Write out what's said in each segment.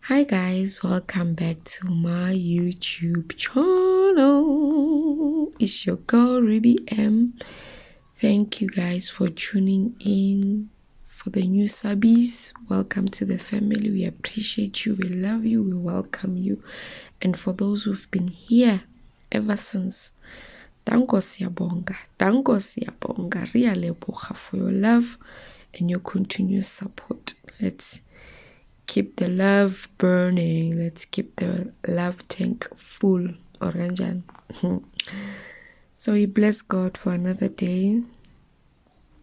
Hi guys, welcome back to my YouTube channel. It's your girl Ruby M. Thank you guys for tuning in. For the new subbies, welcome to the family. We appreciate you, we love you, we welcome you. And for those who've been here ever since, danko siyabonga, riyaleboga for your love and your continuous support. Let's keep the love burning. Let's keep the love tank full. Oranjan. So we bless God for another day.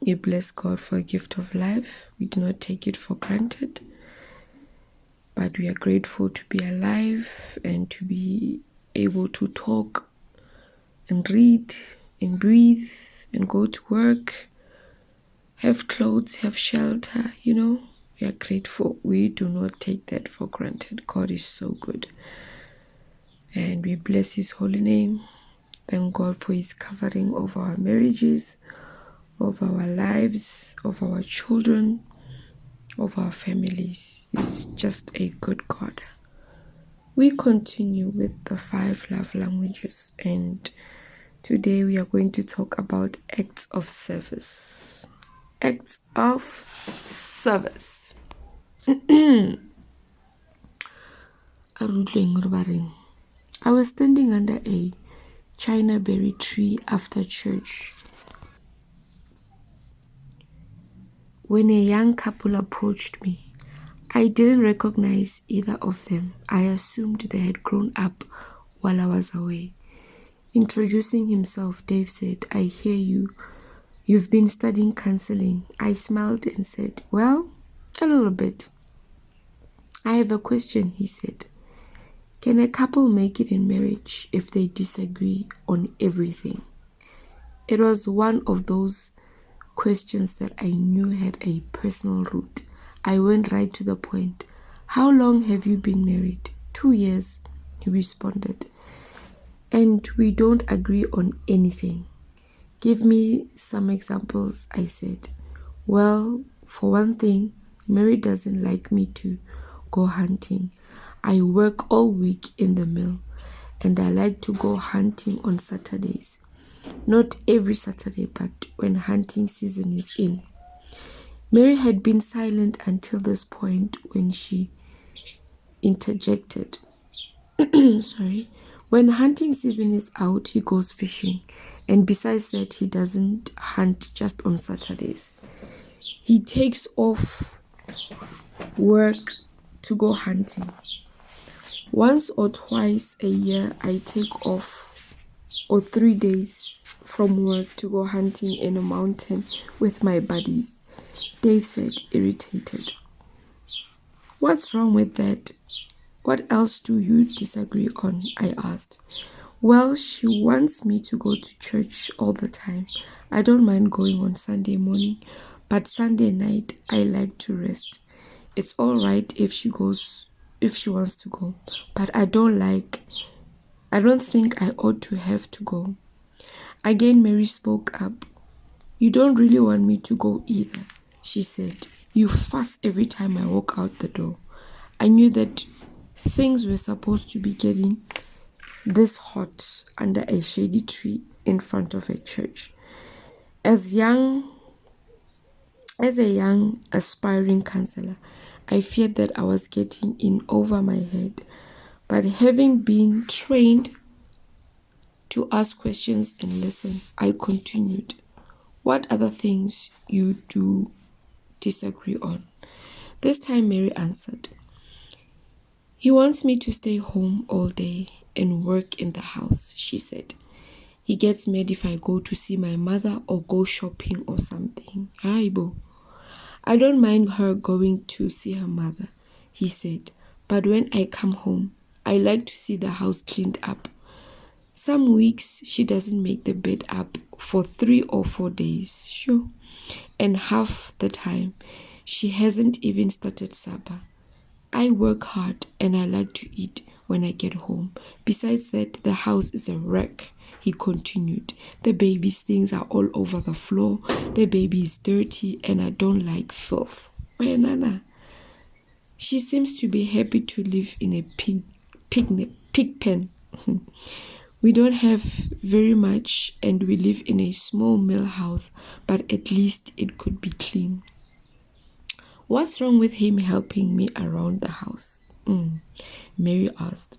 We bless God for a gift of life. We do not take it for granted. But we are grateful to be alive and to be able to talk and read and breathe and go to work, have clothes, have shelter, We are grateful. We do not take that for granted. God is so good. And we bless His holy name. Thank God for His covering of our marriages, of our lives, of our children, of our families. He's just a good God. We continue with the 5 love languages. And today we are going to talk about acts of service. Acts of service. I was standing under a China berry tree after church when a young couple approached me. I didn't recognize either of them. I assumed they had grown up while I was away. Introducing himself, Dave said, "I hear you. You've been studying counseling." I smiled and said, "Well, a little bit." "I have a question," he said. "Can a couple make it in marriage if they disagree on everything?" It was one of those questions that I knew had a personal root. I went right to the point. "How long have you been married?" 2 years, he responded. "And we don't agree on anything." "Give me some examples," I said. "Well, for one thing, Mary doesn't like me to go hunting. I work all week in the mill, and I like to go hunting on Saturdays. Not every Saturday, but when hunting season is in." Mary had been silent until this point when she interjected. Sorry. "When hunting season is out, he goes fishing. And besides that, he doesn't hunt just on Saturdays. He takes off work to go hunting. Once or twice a year, I take off, or 3 days from work to go hunting in a mountain with my buddies," Dave said, irritated. "What's wrong with that? What else do you disagree on?" I asked. "Well, she wants me to go to church all the time. I don't mind going on Sunday morning, but Sunday night I like to rest. It's all right if she wants to go, but I don't think I ought to have to go." Again, Mary spoke up. "You don't really want me to go either," she said. "You fuss every time I walk out the door." I knew that things were supposed to be getting this hot under a shady tree in front of a church. As a young aspiring counselor, I feared that I was getting in over my head. But having been trained to ask questions and listen, I continued. "What other things you do disagree on?" This time Mary answered. "He wants me to stay home all day and work in the house," she said. "He gets mad if I go to see my mother or go shopping or something." "Aibo. I don't mind her going to see her mother," he said. "But when I come home, I like to see the house cleaned up. Some weeks she doesn't make the bed up for 3 or 4 days, sure. And half the time, she hasn't even started supper. I work hard and I like to eat when I get home. Besides that, the house is a wreck," he continued. "The baby's things are all over the floor. The baby is dirty and I don't like filth." Where Nana? She seems to be happy to live in a pig pen. We don't have very much and we live in a small mill house, but at least it could be clean. What's wrong with him helping me around the house? Mary asked.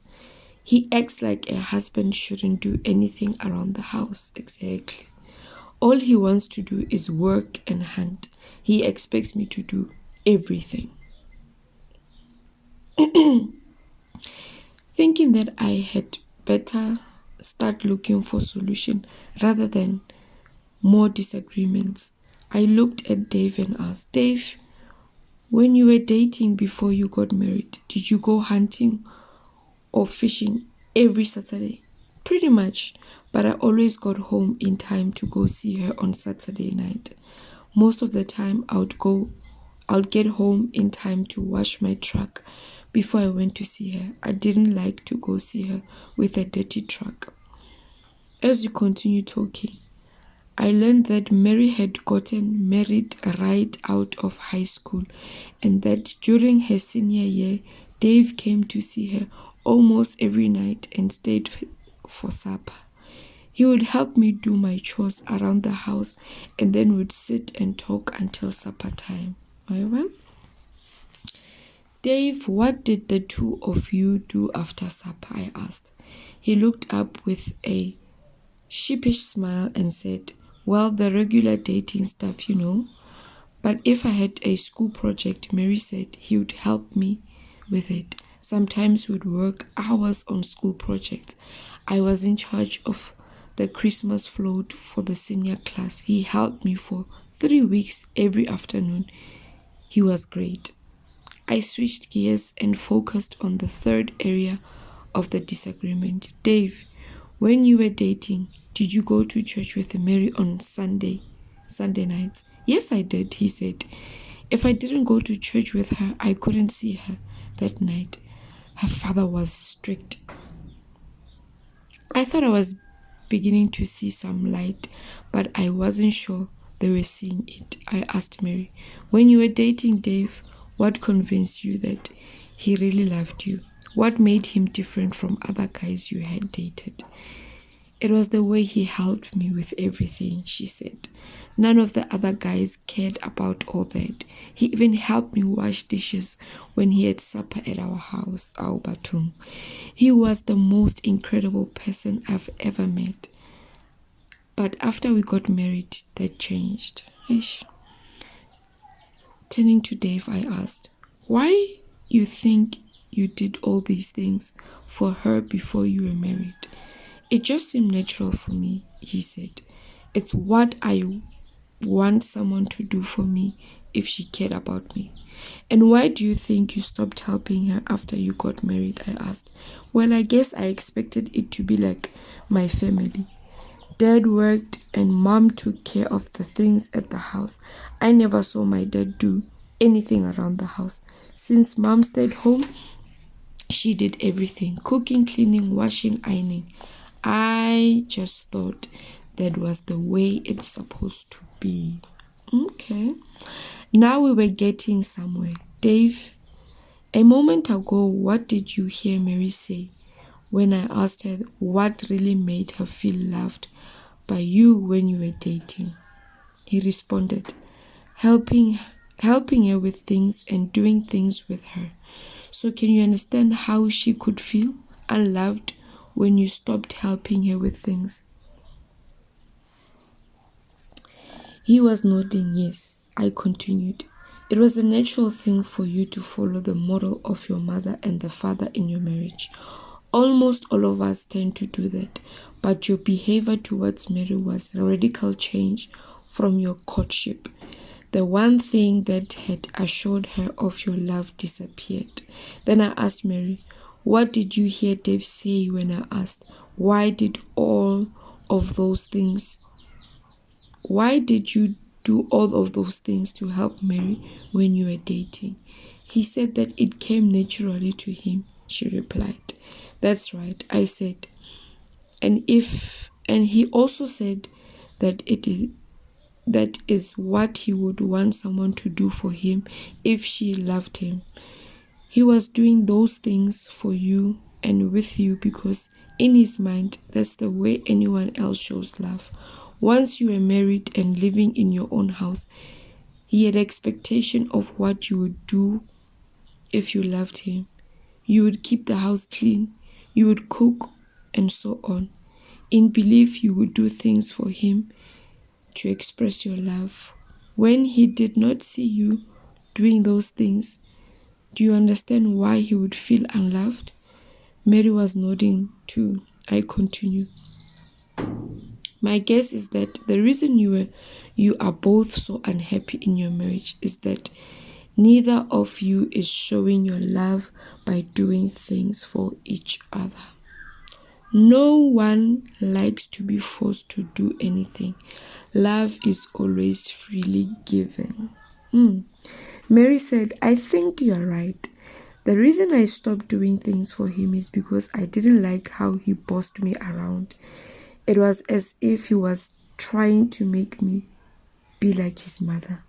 He acts like a husband shouldn't do anything around the house. Exactly. All he wants to do is work and hunt. He expects me to do everything. Thinking that I had better start looking for solution rather than more disagreements, I looked at Dave and asked, Dave, when you were dating before you got married, did you go hunting or fishing every Saturday? Pretty much, but I always got home in time to go see her on Saturday night. Most of the time I'll get home in time to wash my truck before I went to see her. I didn't like to go see her with a dirty truck. As we continue talking, I learned that Mary had gotten married right out of high school and that during her senior year, Dave came to see her almost every night and stayed for supper. He would help me do my chores around the house and then would sit and talk until supper time. Right? Dave, what did the two of you do after supper? I asked. He looked up with a sheepish smile and said, well, the regular dating stuff, you know. But if I had a school project, Mary said he would help me with it. Sometimes we'd work hours on school projects. I was in charge of the Christmas float for the senior class. He helped me for 3 weeks every afternoon. He was great. I switched gears and focused on the third area of the disagreement. Dave, when you were dating, did you go to church with Mary on Sunday nights? Yes, I did, he said. If I didn't go to church with her, I couldn't see her that night. Her father was strict. I thought I was beginning to see some light, but I wasn't sure they were seeing it. I asked Mary, when you were dating Dave, what convinced you that he really loved you? What made him different from other guys you had dated? It was the way he helped me with everything, she said. None of the other guys cared about all that. He even helped me wash dishes when he had supper at our house, our Batum. He was the most incredible person I've ever met. But after we got married, that changed. Ish. Turning to Dave, I asked, why you think you did all these things for her before you were married? It just seemed natural for me, he said. It's what I want someone to do for me if she cared about me. And why do you think you stopped helping her after you got married? I asked. Well, I guess I expected it to be like my family. Dad worked and Mom took care of the things at the house. I never saw my dad do anything around the house. Since Mom stayed home, she did everything: cooking, cleaning, washing, ironing. I just thought that was the way it's supposed to be. Okay. Now we were getting somewhere. Dave, a moment ago, what did you hear Mary say when I asked her what really made her feel loved by you when you were dating? He responded, helping her with things and doing things with her. So can you understand how she could feel unloved when you stopped helping her with things? He was nodding yes. I continued. It was a natural thing for you to follow the model of your mother and the father in your marriage. Almost all of us tend to do that, but your behavior towards Mary was a radical change from your courtship. The one thing that had assured her of your love disappeared. Then I asked Mary, what did you hear Dave say when I asked, why did you do all of those things to help Mary when you were dating? He said that it came naturally to him, she replied. That's right, I said. And he also said that that is what he would want someone to do for him if she loved him. He was doing those things for you and with you because in his mind, that's the way anyone else shows love. Once you were married and living in your own house, he had expectation of what you would do if you loved him. You would keep the house clean, you would cook, and so on. In belief, you would do things for him to express your love. When he did not see you doing those things, do you understand why he would feel unloved? Mary was nodding too. I continue. My guess is that the reason you are both so unhappy in your marriage is that neither of you is showing your love by doing things for each other. No one likes to be forced to do anything. Love is always freely given. Mary said, I think you're right. The reason I stopped doing things for him is because I didn't like how he bossed me around. It was as if he was trying to make me be like his mother.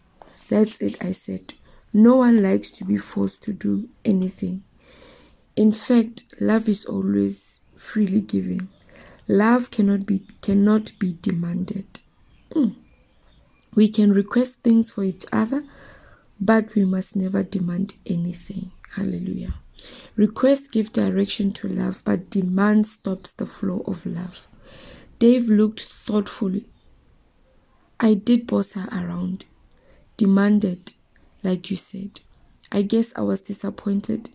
That's it, I said. No one likes to be forced to do anything. In fact, love is always freely given. Love cannot be demanded. We can request things for each other, but we must never demand anything. Hallelujah. Requests give direction to love, but demand stops the flow of love. Dave looked thoughtfully. I did boss her around. Demanded, like you said. I guess I was disappointed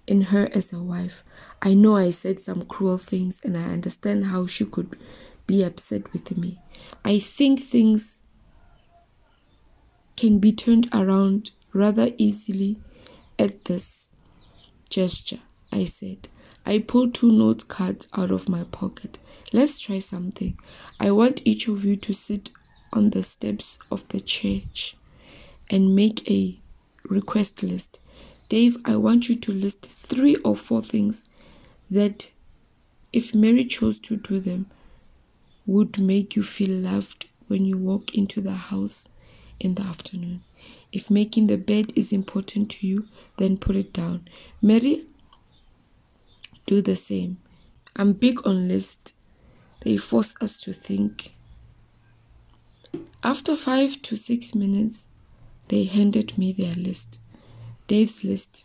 in her as a wife. I know I said some cruel things and I understand how she could be upset with me. I think things can be turned around rather easily at this gesture, I said. I pulled 2 note cards out of my pocket. Let's try something. I want each of you to sit on the steps of the church and make a request list. Dave, I want you to list 3 or 4 things that, if Mary chose to do them, would make you feel loved when you walk into the house in the afternoon. If making the bed is important to you, then put it down. Mary, do the same. I'm big on lists. They force us to think. After 5 to 6 minutes, they handed me their list. Dave's list.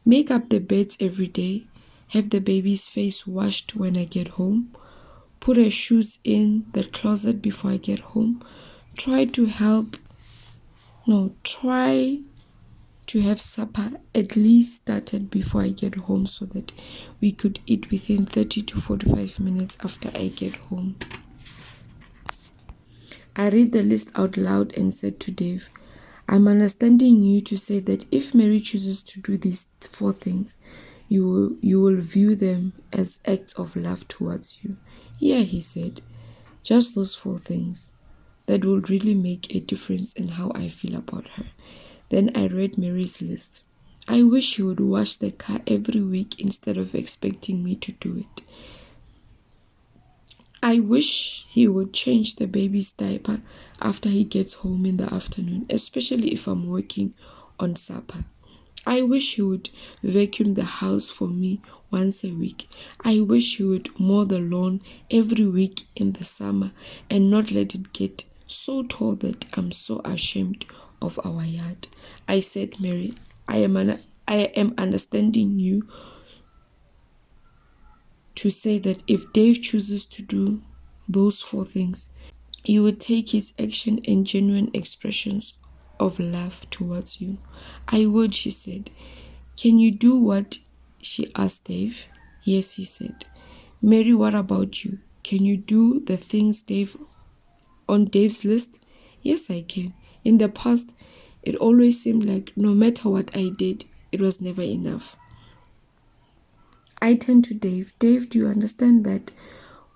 Make up the beds every day. Have the baby's face washed when I get home. Put her shoes in the closet before I get home. Try to have supper at least started before I get home so that we could eat within 30 to 45 minutes after I get home. I read the list out loud and said to Dave, I'm understanding you to say that if Mary chooses to do these 4 things, you will view them as acts of love towards you. Yeah, he said, just those 4 things. That will really make a difference in how I feel about her. Then I read Mary's list. I wish he would wash the car every week instead of expecting me to do it. I wish he would change the baby's diaper after he gets home in the afternoon, especially if I'm working on supper. I wish he would vacuum the house for me once a week. I wish he would mow the lawn every week in the summer and not let it get so tall that I'm so ashamed of our yard. I said, Mary, I am understanding you to say that if Dave chooses to do those 4 things, you would take his action and genuine expressions of love towards you. I would, she said. Can you do what she asked Dave? Yes, he said. Mary, what about you? Can you do the things on Dave's list? Yes, I can. In the past, it always seemed like no matter what I did, it was never enough. I turned to Dave. Dave, do you understand that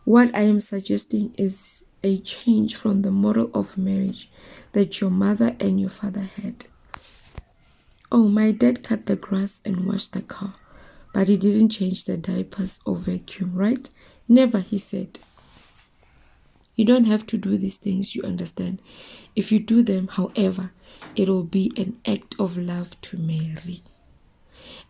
what I am suggesting is a change from the model of marriage that your mother and your father had? Oh, my dad cut the grass and washed the car, but he didn't change the diapers or vacuum, right? Never, he said. You don't have to do these things, you understand. If you do them, however, it will be an act of love to Mary.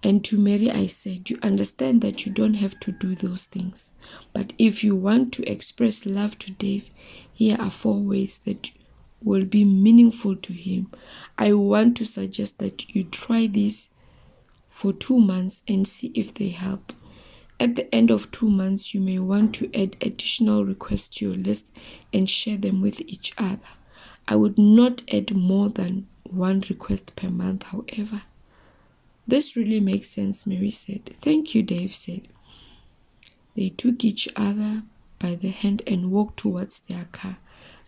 And to Mary, I said, you understand that you don't have to do those things. But if you want to express love to Dave, here are 4 ways that will be meaningful to him. I want to suggest that you try this for 2 months and see if they help. At the end of 2 months, you may want to add additional requests to your list and share them with each other. I would not add more than 1 request per month, however. This really makes sense, Mary said. Thank you, Dave said. They took each other by the hand and walked towards their car.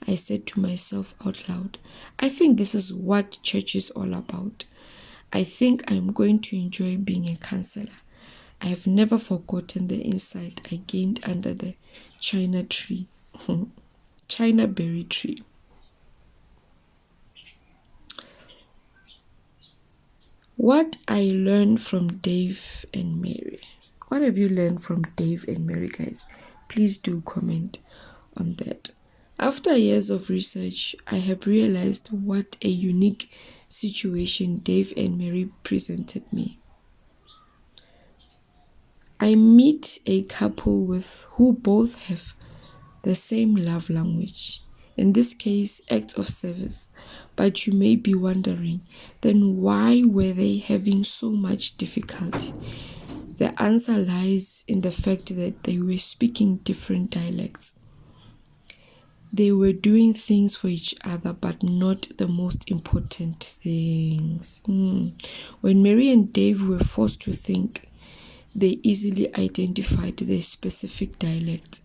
I said to myself out loud, I think this is what church is all about. I think I'm going to enjoy being a counselor. I have never forgotten the insight I gained under the China berry tree. What I learned from Dave and Mary. What have you learned from Dave and Mary, guys? Please do comment on that. After years of research, I have realized what a unique situation Dave and Mary presented me. I meet a couple who both have the same love language, in this case, acts of service. But you may be wondering, then why were they having so much difficulty? The answer lies in the fact that they were speaking different dialects. They were doing things for each other, but not the most important things. When Mary and Dave were forced to think, they easily identified their specific dialects,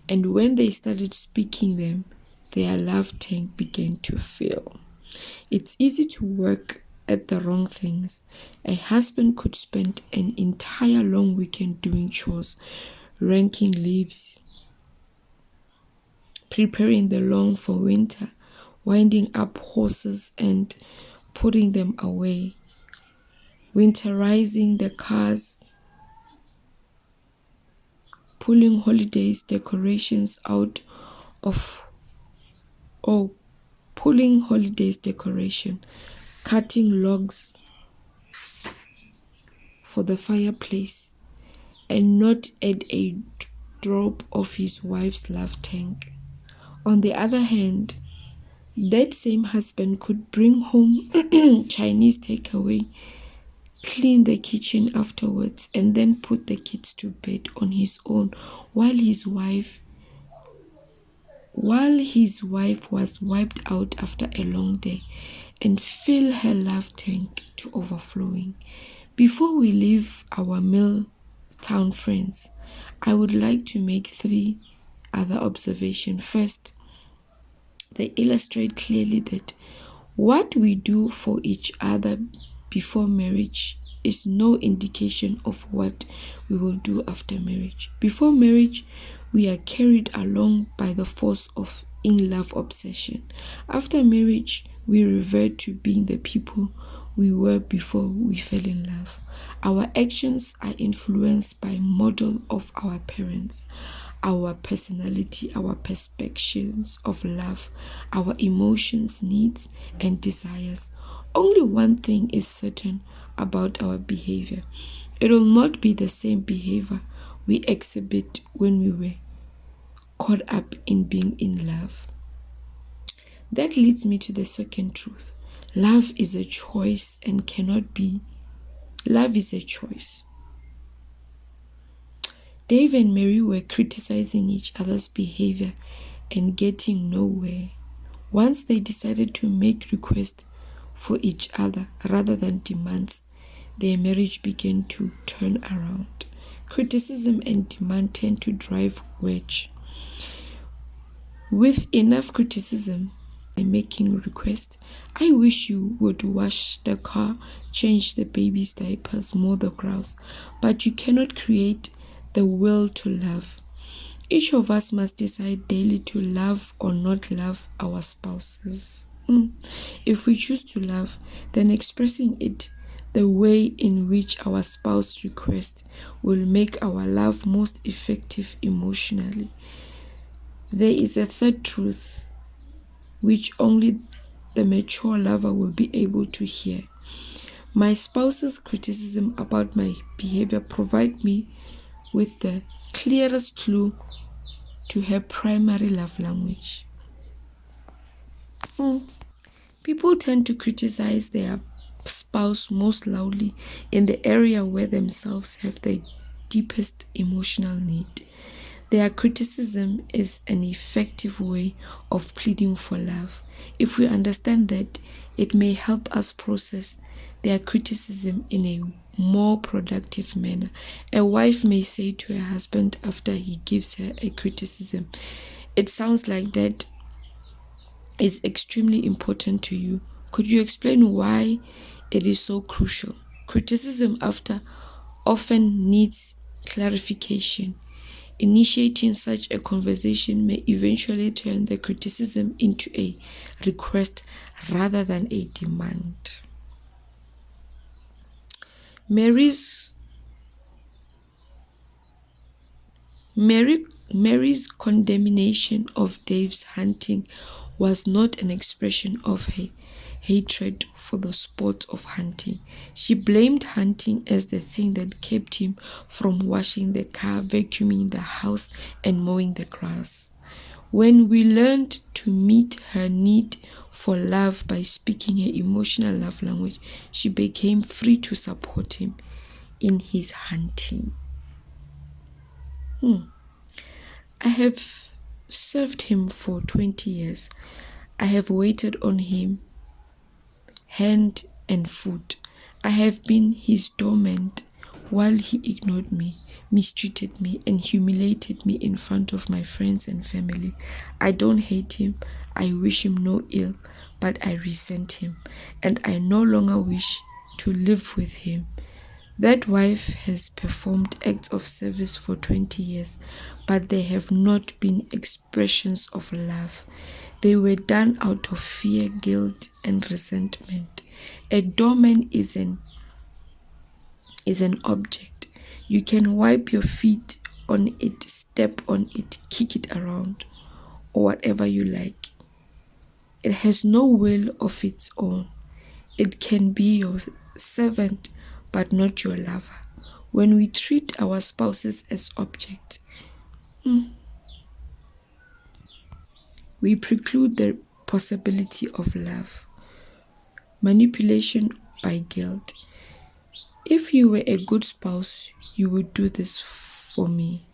and when they started speaking them, their love tank began to fill. It's easy to work at the wrong things. A husband could spend an entire long weekend doing chores, raking leaves, preparing the lawn for winter, winding up horses and putting them away, winterizing the cars, pulling holidays decorations out of pulling holidays decoration, cutting logs for the fireplace, and not add a drop of his wife's love tank. On the other hand, that same husband could bring home Chinese takeaway, clean the kitchen afterwards, and then put the kids to bed on his own while his wife was wiped out after a long day, and fill her love tank to overflowing. Before we leave our Milltown friends, I would like to make 3 other observations. First, they illustrate clearly that what we do for each other before marriage is no indication of what we will do after marriage. Before marriage, we are carried along by the force of in-love obsession. After marriage, we revert to being the people we were before we fell in love. Our actions are influenced by model of our parents, our personality, our perceptions of love, our emotions, needs, and desires. Only one thing is certain about our behavior. It will not be the same behavior we exhibit when we were caught up in being in love. That leads me to the second truth. Love is a choice and cannot be. Love is a choice. Dave and Mary were criticizing each other's behavior and getting nowhere. Once they decided to make requests for each other rather than demands, their marriage began to turn around. Criticism and demand tend to drive wedge. With enough criticism and making requests, I wish you would wash the car, change the baby's diapers, mow the grass, but you cannot create the will to love. Each of us must decide daily to love or not love our spouses. If we choose to love, then expressing it the way in which our spouse requests will make our love most effective emotionally. There is a third truth which only the mature lover will be able to hear. My spouse's criticism about my behavior provide me with the clearest clue to her primary love language. People tend to criticize their spouse most loudly in the area where themselves have the deepest emotional need. Their criticism is an effective way of pleading for love. If we understand that, it may help us process their criticism in a more productive manner. A wife may say to her husband after he gives her a criticism, "It sounds like that is extremely important to you. Could you explain why it is so crucial?" Criticism after often needs clarification. Initiating such a conversation may eventually turn the criticism into a request rather than a demand. Mary's condemnation of Dave's hunting was not an expression of her hatred for the sport of hunting. She blamed hunting as the thing that kept him from washing the car, vacuuming the house, and mowing the grass. When we learned to meet her need for love by speaking her emotional love language, she became free to support him in his hunting. I have served him for 20 years. I have waited on him hand and foot. I have been his doormat while he ignored me, mistreated me, and humiliated me in front of my friends and family. I don't hate him. I wish him no ill, but I resent him, and I no longer wish to live with him. That wife has performed acts of service for 20 years, but they have not been expressions of love. They were done out of fear, guilt, and resentment. A doormat is an object. You can wipe your feet on it, step on it, kick it around, or whatever you like. It has no will of its own. It can be your servant, but not your lover. When we treat our spouses as objects, we preclude the possibility of love. Manipulation by guilt. If you were a good spouse, you would do this for me.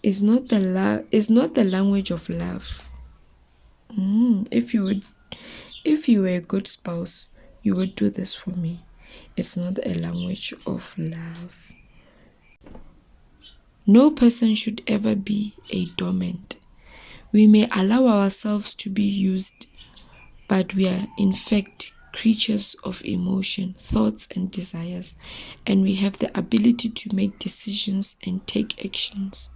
It's not the language of love. If you were a good spouse, you would do this for me. It's not a language of love. No person should ever be a doormat. We may allow ourselves to be used, but we are in fact creatures of emotion, thoughts, and desires, and we have the ability to make decisions and take actions.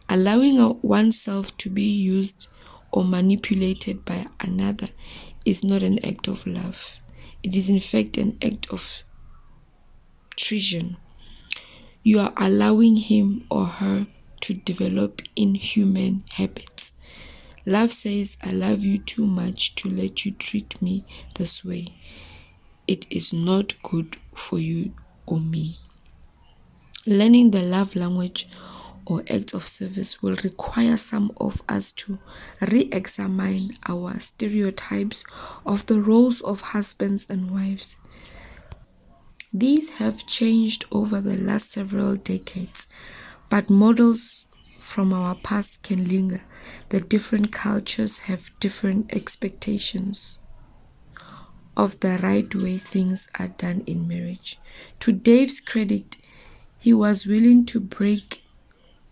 Allowing oneself to be used or manipulated by another is not an act of love. It is in fact an act of treason. You are allowing him or her to develop inhuman habits. Love says, "I love you too much to let you treat me this way. It is not good for you or me." Learning the love language or acts of service will require some of us to re-examine our stereotypes of the roles of husbands and wives. These have changed over the last several decades, but models from our past can linger. The different cultures have different expectations of the right way things are done in marriage. To Dave's credit, he was willing to break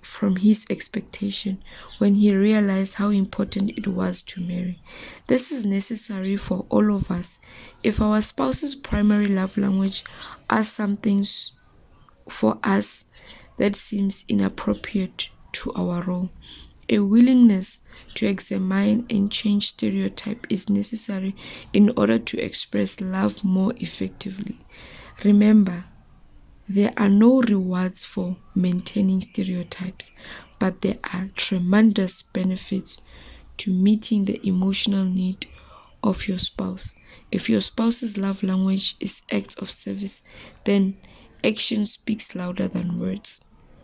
from his expectation when he realized how important it was to marry. This is necessary for all of us. If our spouse's primary love language are some things for us that seems inappropriate to our role, a willingness to examine and change stereotype is necessary in order to express love more effectively. Remember, there are no rewards for maintaining stereotypes, but there are tremendous benefits to meeting the emotional need of your spouse. If your spouse's love language is acts of service, then action speaks louder than words.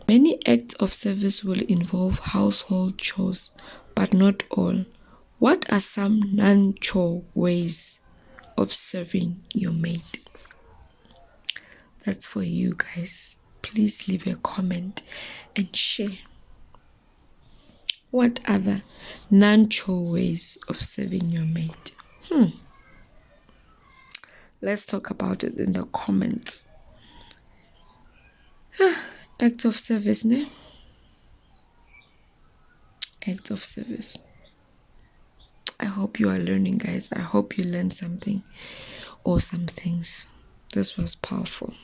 Many acts of service will involve household chores, but not all. What are some non-chore ways of serving your mate? That's for you guys. Please leave a comment and share. What other non-chore ways of serving your mate? Let's talk about it in the comments. Act of service, ne? Act of service. I hope you are learning, guys. I hope you learned something or some things. This was powerful.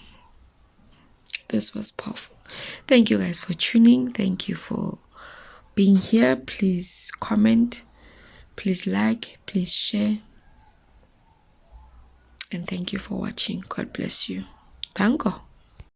Thank you guys for tuning. Thank you for being here. Please comment, please like, please share, and thank you for watching. God bless you. Danko.